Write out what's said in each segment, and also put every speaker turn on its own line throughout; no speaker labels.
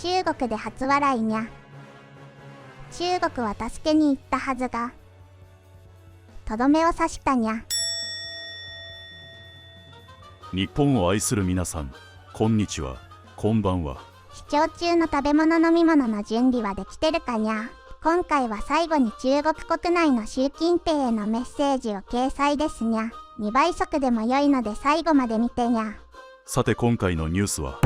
中国で初笑いにゃ。中国は助けに行ったはずが、とどめを刺したにゃ。
日本を愛する皆さん、こんにちは、こんばんは。
視聴中の食べ物飲み物の準備はできてるかにゃ。今回は最後に中国国内の習近平へのメッセージを掲載ですにゃ。2倍速でも良いので最後まで見てにゃ。
さて今回のニュースは、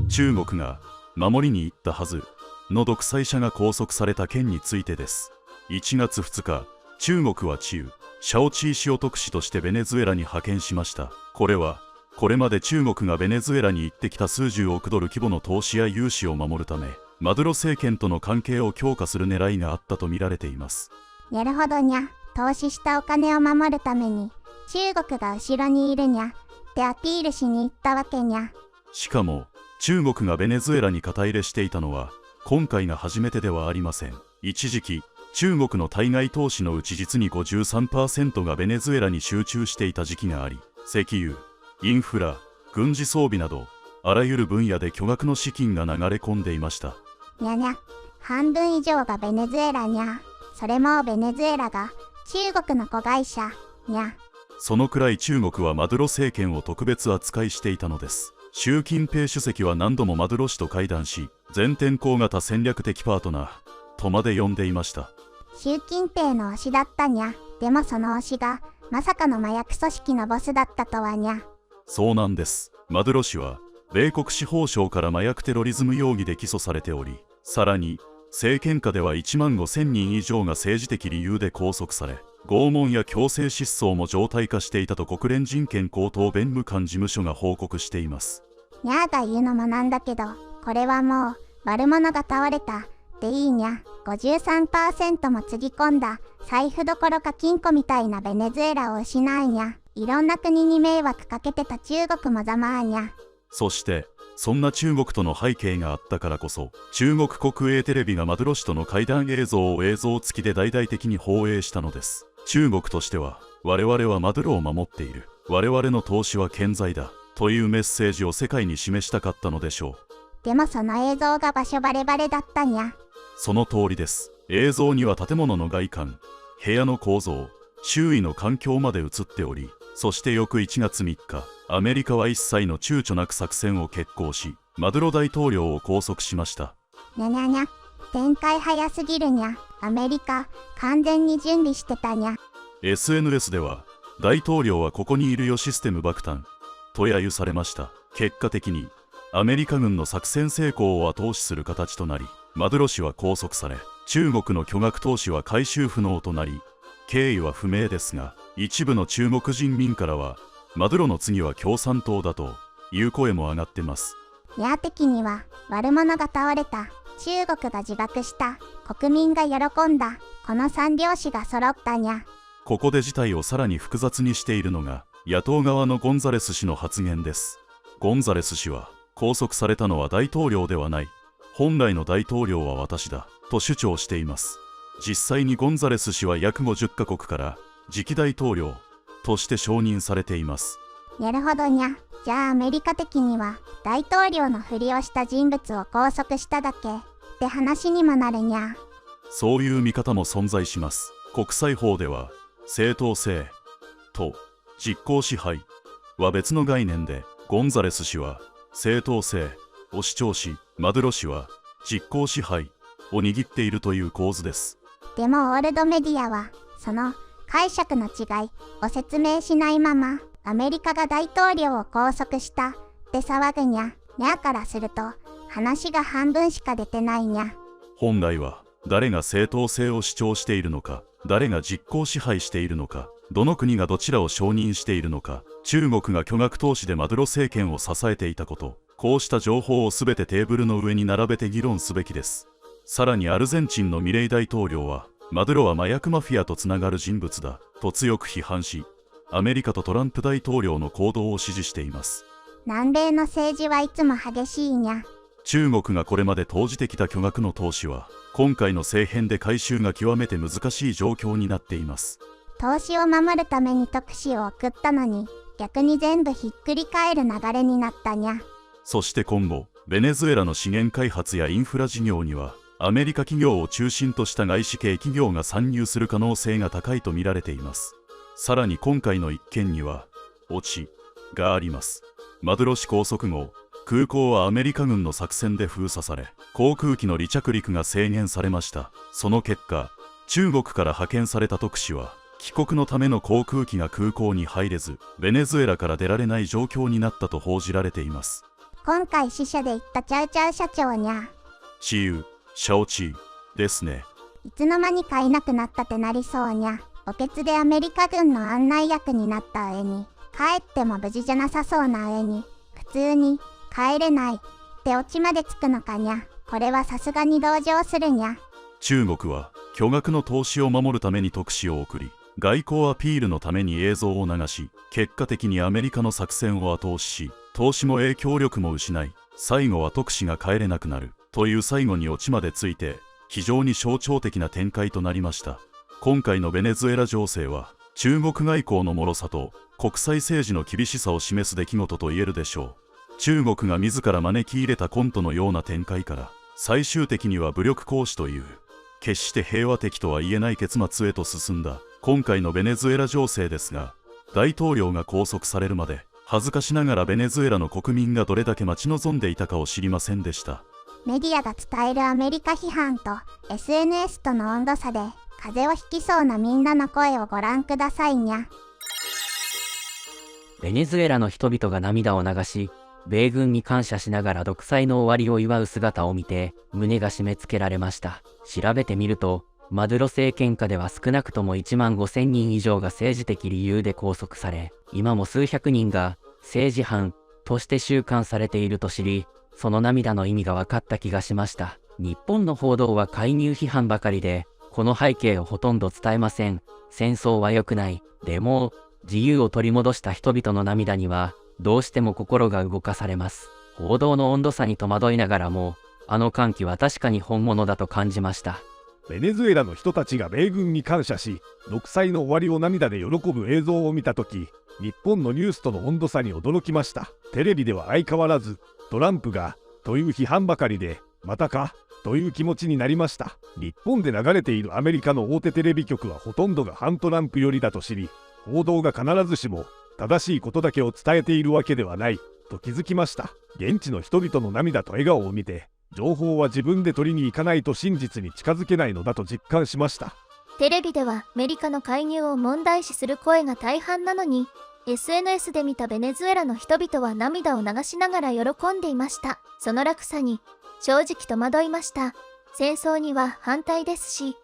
中国が守りに行ったはずの独裁者が拘束された件についてです。1月2日、中国はシャオチー氏を特使としてベネズエラに派遣しました。これはこれまで中国がベネズエラに行ってきた数十億ドル規模の投資や融資を守るため、マドゥロ政権との関係を強化する狙いがあったとみられています。
なるほどにゃ。投資したお金を守るために中国が後ろにいるにゃってアピールしに行ったわけにゃ。
しかも中国がベネズエラに肩入れしていたのは今回が初めてではありません。一時期中国の対外投資のうち実に 53% がベネズエラに集中していた時期があり、石油、インフラ、軍事装備などあらゆる分野で巨額の資金が流れ込んでいました。
にゃにゃ。半分以上がベネズエラにゃ。それもベネズエラが中国の子会社にゃ。
そのくらい中国はマドゥロ政権を特別扱いしていたのです。習近平主席は何度もマドゥロ氏と会談し、全天候型戦略的パートナーとまで呼んでいました。
習近平の推しだったにゃ。でもその推しがまさかの麻薬組織のボスだったとはにゃ。
そうなんです。マドゥロ氏は米国司法省から麻薬テロリズム容疑で起訴されており、さらに政権下では1万5000人以上が政治的理由で拘束され、拷問や強制失踪も常態化していたと国連人権高等弁務官事務所が報告しています。
にゃーが言うのもなんだけど、これはもう悪者が倒れたでいいにゃ。53% もつぎ込んだ財布どころか金庫みたいなベネズエラを失いにゃ。いろんな国に迷惑かけてた中国もざまあにゃ。
そしてそんな中国との背景があったからこそ、中国国営テレビがマドゥロ氏との会談映像を映像付きで大々的に放映したのです。中国としては、我々はマドゥロを守っている、我々の投資は健在だというメッセージを世界に示したかったのでしょ
う。でもその映像が場所バレバレだったにゃ。
その通りです。映像には建物の外観、部屋の構造、周囲の環境まで映っており、そして翌1月3日、アメリカは一切の躊躇なく作戦を決行し、マドゥロ大統領を拘束しました。
にゃにゃにゃ。展開早すぎるにゃ。アメリカ、完全に準備してたにゃ。
SNS では、大統領はここにいるよシステム爆誕と揶揄されました。結果的に、アメリカ軍の作戦成功を後押しする形となり、マドゥロ氏は拘束され、中国の巨額投資は回収不能となり、経緯は不明ですが、一部の中国人民からは、マドゥロの次は共産党だという声も上がってます。
にゃー的には悪者が倒れた、中国が自爆した、国民が喜んだ、この三拍子が揃ったにゃ。
ここで事態をさらに複雑にしているのが野党側のゴンザレス氏の発言です。ゴンザレス氏は、拘束されたのは大統領ではない、本来の大統領は私だと主張しています。実際にゴンザレス氏は約50カ国から次期大統領として承認されています。
なるほどにゃ。じゃあアメリカ的には大統領のふりをした人物を拘束しただけって話にもなるにゃ。
そういう見方も存在します。国際法では正当性と実効支配は別の概念で、ゴンザレス氏は正当性を主張し、マドゥロ氏は実効支配を握っているという構図です。
でもオールドメディアはその解釈の違いを説明しないまま、アメリカが大統領を拘束したって騒ぐにゃ。にゃからすると話が半分しか出てないにゃ。
本来は誰が正当性を主張しているのか、誰が実効支配しているのか、どの国がどちらを承認しているのか、中国が巨額投資でマドゥロ政権を支えていたこと、こうした情報をすべてテーブルの上に並べて議論すべきです。さらにアルゼンチンのミレイ大統領は、マドゥロは麻薬マフィアとつながる人物だと強く批判し、アメリカとトランプ大統領の行動を支持しています。
南米の政治はいつも激しいにゃ。
中国がこれまで投じてきた巨額の投資は、今回の政変で回収が極めて難しい状況になっています。
投資を守るために特使を送ったのに、逆に全部ひっくり返る流れになったにゃ。
そして今後、ベネズエラの資源開発やインフラ事業にはアメリカ企業を中心とした外資系企業が参入する可能性が高いと見られています。さらに今回の一件にはオチがあります。マドゥロ氏拘束後、空港はアメリカ軍の作戦で封鎖され、航空機の離着陸が制限されました。その結果、中国から派遣された特使は帰国のための航空機が空港に入れず、ベネズエラから出られない状況になったと報じられています。
今回死者で言ったチャウチャウ社長にゃ。
チユ、シャオチーですね。
いつの間にかいなくなったってなりそうにゃ。墓穴でアメリカ軍の案内役になった上に、帰っても無事じゃなさそうな上に、普通に帰れないってオチまでつくのかにゃ。これはさすがに同情するにゃ。
中国は巨額の投資を守るために特使を送り、外交アピールのために映像を流し、結果的にアメリカの作戦を後押しし、投資も影響力も失い、最後は特使が帰れなくなるという最後にオチまでついて、非常に象徴的な展開となりました。今回のベネズエラ情勢は、中国外交の脆さと国際政治の厳しさを示す出来事と言えるでしょう。中国が自ら招き入れたコントのような展開から、最終的には武力行使という、決して平和的とは言えない結末へと進んだ今回のベネズエラ情勢ですが、大統領が拘束されるまで恥ずかしながらベネズエラの国民がどれだけ待ち望んでいたかを知りませんでした。
メディアが伝えるアメリカ批判と SNS との温度差で風邪をひきそうなみんなの声をご覧くださいにゃ。
ベネズエラの人々が涙を流し、米軍に感謝しながら独裁の終わりを祝う姿を見て胸が締め付けられました。調べてみると、マドゥロ政権下では少なくとも1万5,000人以上が政治的理由で拘束され、今も数百人が政治犯として収監されていると知り、その涙の意味が分かった気がしました。日本の報道は介入批判ばかりで、この背景をほとんど伝えません。戦争は良くない。でも、自由を取り戻した人々の涙には、どうしても心が動かされます。報道の温度差に戸惑いながらも、あの歓喜は確かに本物だと感じました。
ベネズエラの人たちが米軍に感謝し、独裁の終わりを涙で喜ぶ映像を見たとき、日本のニュースとの温度差に驚きました。テレビでは相変わらず、トランプが、という批判ばかりで、またかという気持ちになりました。日本で流れているアメリカの大手テレビ局はほとんどが反トランプ寄りだと知り、報道が必ずしも正しいことだけを伝えているわけではないと気づきました。現地の人々の涙と笑顔を見て、情報は自分で取りに行かないと真実に近づけないのだと実感しました。
テレビではアメリカの介入を問題視する声が大半なのに、SNS で見たベネズエラの人々は涙を流しながら喜んでいました。その落差に正直戸惑いました。戦争には反対ですし、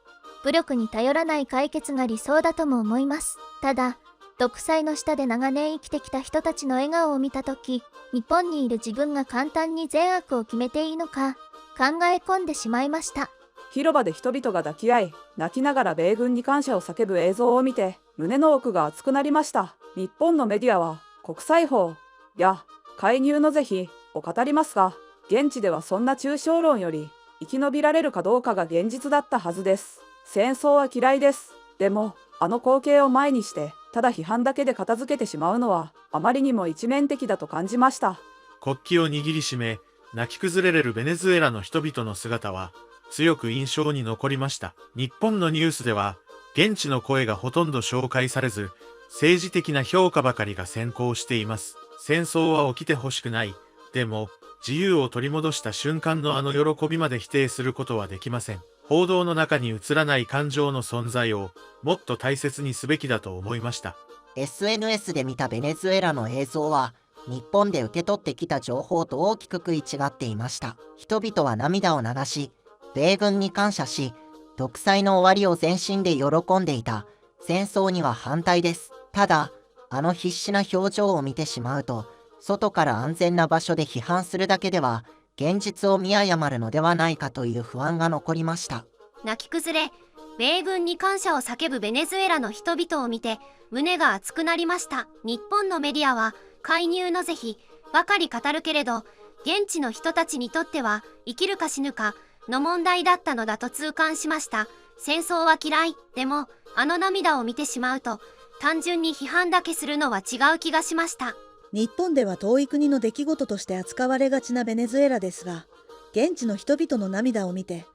武力に頼らない解決が理想だとも思います。ただ、独裁の下で長年生きてきた人たちの笑顔を見たとき、日本にいる自分が簡単に善悪を決めていいのか考え込んでしまいました。
広場で人々が抱き合い、泣きながら米軍に感謝を叫ぶ映像を見て、胸の奥が熱くなりました。日本のメディアは、国際法や介入の是非を語りますが、現地ではそんな抽象論より、生き延びられるかどうかが現実だったはずです。戦争は嫌いです。でも、あの光景を前にして、ただ批判だけで片付けてしまうのは、あまりにも一面的だと感じました。
国旗を握りしめ、泣き崩れるベネズエラの人々の姿は、強く印象に残りました。日本のニュースでは、現地の声がほとんど紹介されず、政治的な評価ばかりが先行しています。戦争は起きてほしくない。でも、自由を取り戻した瞬間のあの喜びまで否定することはできません。報道の中に映らない感情の存在をもっと大切にすべきだと思いました。
SNS で見たベネズエラの映像は、日本で受け取ってきた情報と大きく食い違っていました。人々は涙を流し、米軍に感謝し、独裁の終わりを全身で喜んでいた。戦争には反対です。ただ、あの必死な表情を見てしまうと、外から安全な場所で批判するだけでは、現実を見誤るのではないかという不安が残りました。
泣き崩れ、米軍に感謝を叫ぶベネズエラの人々を見て胸が熱くなりました。日本のメディアは介入の是非ばかり語るけれど、現地の人たちにとっては生きるか死ぬかの問題だったのだと痛感しました。戦争は嫌い。でもあの涙を見てしまうと、単純に批判だけするのは違う気がしました。
日本では遠い国の出来事として扱われがちなベネズエラですが、現地の人々の涙を見て、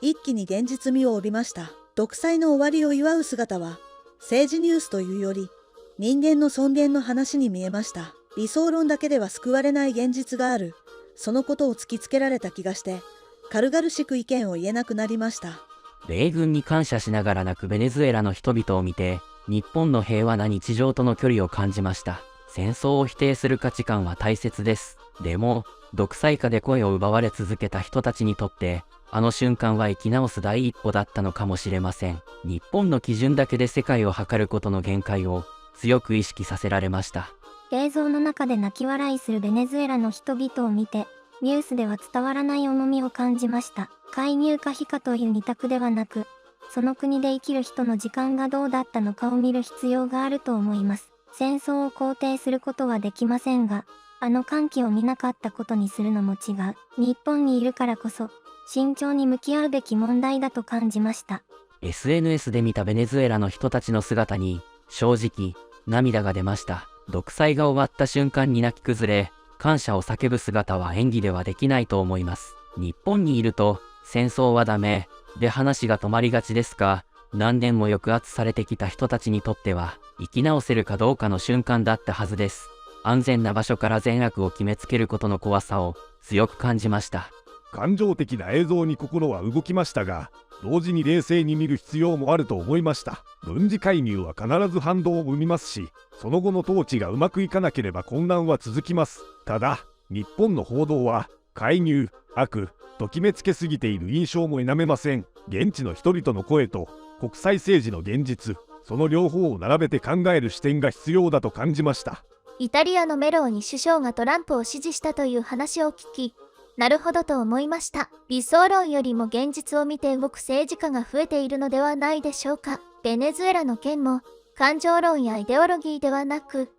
一気に現実味を帯びました。独裁の終わりを祝う姿は、政治ニュースというより、人間の尊厳の話に見えました。理想論だけでは救われない現実がある。そのことを突きつけられた気がして、軽々しく意見を言えなくなりました。
米軍に感謝しながら泣くベネズエラの人々を見て、日本の平和な日常との距離を感じました。戦争を否定する価値観は大切です。でも、独裁下で声を奪われ続けた人たちにとって、あの瞬間は生き直す第一歩だったのかもしれません。日本の基準だけで世界を測ることの限界を強く意識させられました。
映像の中で泣き笑いするベネズエラの人々を見て、ニュースでは伝わらない重みを感じました。介入か非かという二択ではなく、その国で生きる人の時間がどうだったのかを見る必要があると思います。戦争を肯定することはできませんが、あの歓喜を見なかったことにするのも違う。日本にいるからこそ、慎重に向き合うべき問題だと感じました。
SNS で見たベネズエラの人たちの姿に、正直、涙が出ました。独裁が終わった瞬間に泣き崩れ、感謝を叫ぶ姿は演技ではできないと思います。日本にいると、戦争はダメ、で話が止まりがちですが、何年も抑圧されてきた人たちにとっては、生き直せるかどうかの瞬間だったはずです。安全な場所から善悪を決めつけることの怖さを強く感じました。
感情的な映像に心は動きましたが、同時に冷静に見る必要もあると思いました。軍事介入は必ず反動を生みますし、その後の統治がうまくいかなければ混乱は続きます。ただ、日本の報道は介入、悪と決めつけすぎている印象も否めません。現地の人々の声と国際政治の現実、その両方を並べて考える視点が必要だと感じました。
イタリアのメローニ首相がトランプを支持したという話を聞き、なるほどと思いました。理想論よりも現実を見て動く政治家が増えているのではないでしょうか。ベネズエラの件も感情論やイデオロギーではなく、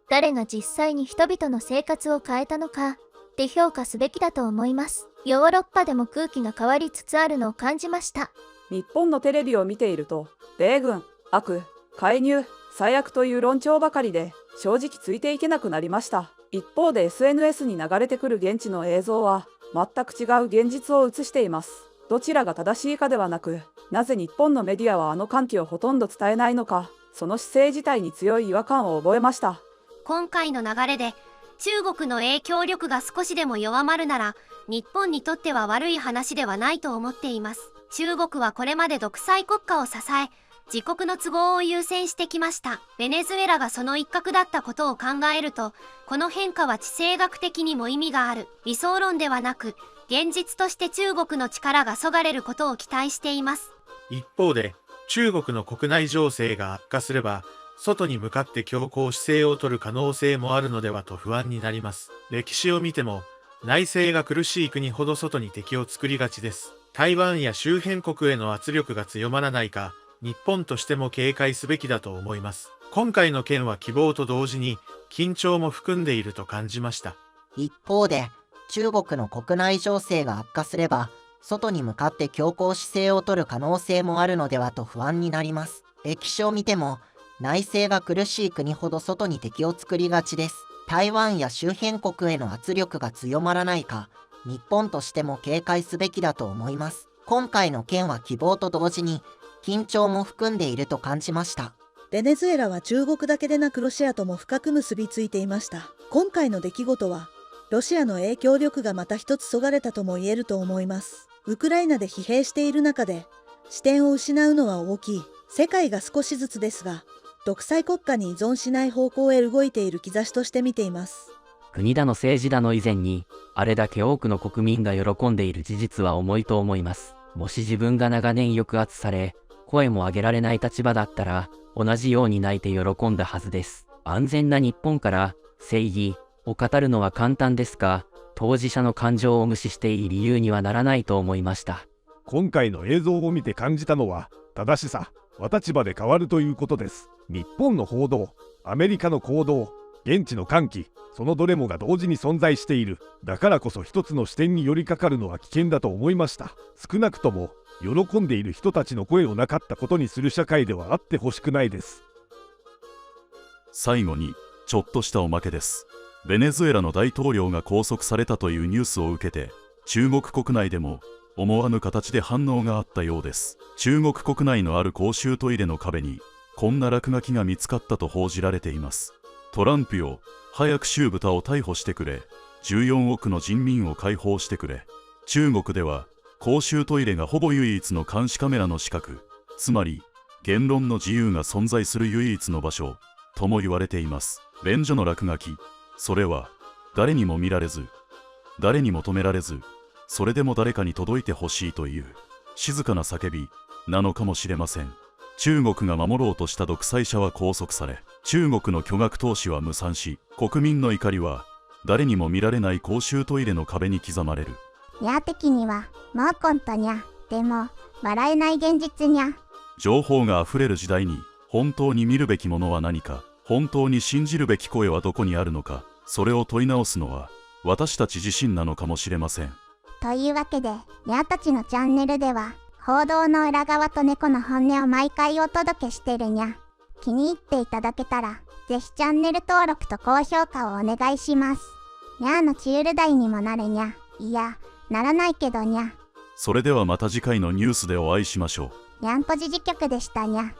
誰が実際に人々の生活を変えたのかで評価すべきだと思います。ヨーロッパでも空気が変わりつつあるのを感じました。
日本のテレビを見ていると、米軍、悪、介入、最悪という論調ばかりで、正直ついていけなくなりました。一方で SNS に流れてくる現地の映像は全く違う現実を映しています。どちらが正しいかではなく、なぜ日本のメディアはあの歓喜をほとんど伝えないのか、その姿勢自体に強い違和感を覚えました。
今回の流れで中国の影響力が少しでも弱まるなら、日本にとっては悪い話ではないと思っています。中国はこれまで独裁国家を支え、自国の都合を優先してきました。ベネズエラがその一角だったことを考えると、この変化は地政学的にも意味がある。理想論ではなく、現実として中国の力がそがれることを期待しています。
一方で、中国の国内情勢が悪化すれば、外に向かって強硬姿勢を取る可能性もあるのではと不安になります。歴史を見ても、内政が苦しい国ほど外に敵を作りがちです。台湾や周辺国への圧力が強まらないか、日本としても警戒すべきだと思います。今回の件は希望と同時に緊張も含んでいると感じました。
一方で、中国の国内情勢が悪化すれば、外に向かって強硬姿勢を取る可能性もあるのではと不安になります。歴史を見ても、内政が苦しい国ほど外に敵を作りがちです。台湾や周辺国への圧力が強まらないか、日本としても警戒すべきだと思います。今回の件は希望と同時に、緊張も含んでいると感じました。
ベネズエラは中国だけでなくロシアとも深く結びついていました。今回の出来事は、ロシアの影響力がまた一つそがれたとも言えると思います。ウクライナで疲弊している中で、視点を失うのは大きい。世界が少しずつですが、独裁国家に依存しない方向へ動いている兆しとして見ています。
国だの政治だの以前に、あれだけ多くの国民が喜んでいる事実は重いと思います。もし自分が長年抑圧され、声も上げられない立場だったら、同じように泣いて喜んだはずです。安全な日本から正義を語るのは簡単ですが、当事者の感情を無視していい理由にはならないと思いました。
今回の映像を見て感じたのは、正しさは立場で変わるということです。日本の報道、アメリカの行動、現地の歓喜、そのどれもが同時に存在している。だからこそ一つの視点に寄りかかるのは危険だと思いました。少なくとも、喜んでいる人たちの声をなかったことにする社会ではあってほしくないです。
最後にちょっとしたおまけです。ベネズエラの大統領が拘束されたというニュースを受けて、中国国内でも思わぬ形で反応があったようです。中国国内のある公衆トイレの壁にこんな落書きが見つかったと報じられています。トランプよ、早くシューブタを逮捕してくれ。14億の人民を解放してくれ。中国では公衆トイレがほぼ唯一の監視カメラの死角、つまり言論の自由が存在する唯一の場所とも言われています。便所の落書き、それは誰にも見られず、誰にも止められず、それでも誰かに届いてほしいという静かな叫びなのかもしれません。中国が守ろうとした独裁者は拘束され、中国の巨額投資は無産し、国民の怒りは誰にも見られない公衆トイレの壁に刻まれる。
にゃ的にはもうコントにゃ。でも笑えない現実にゃ。
情報があふれる時代に本当に見るべきものは何か、本当に信じるべき声はどこにあるのか、それを問い直すのは私たち自身なのかもしれません。
というわけで、にゃたちのチャンネルでは報道の裏側と猫の本音を毎回お届けしてるにゃ。気に入っていただけたらぜひチャンネル登録と高評価をお願いします。にゃーのチュール台にもなるにゃ。いや、ならないけどにゃ。
それではまた次回のニュースでお会いしましょう。
にゃんぽじ事局でしたにゃ。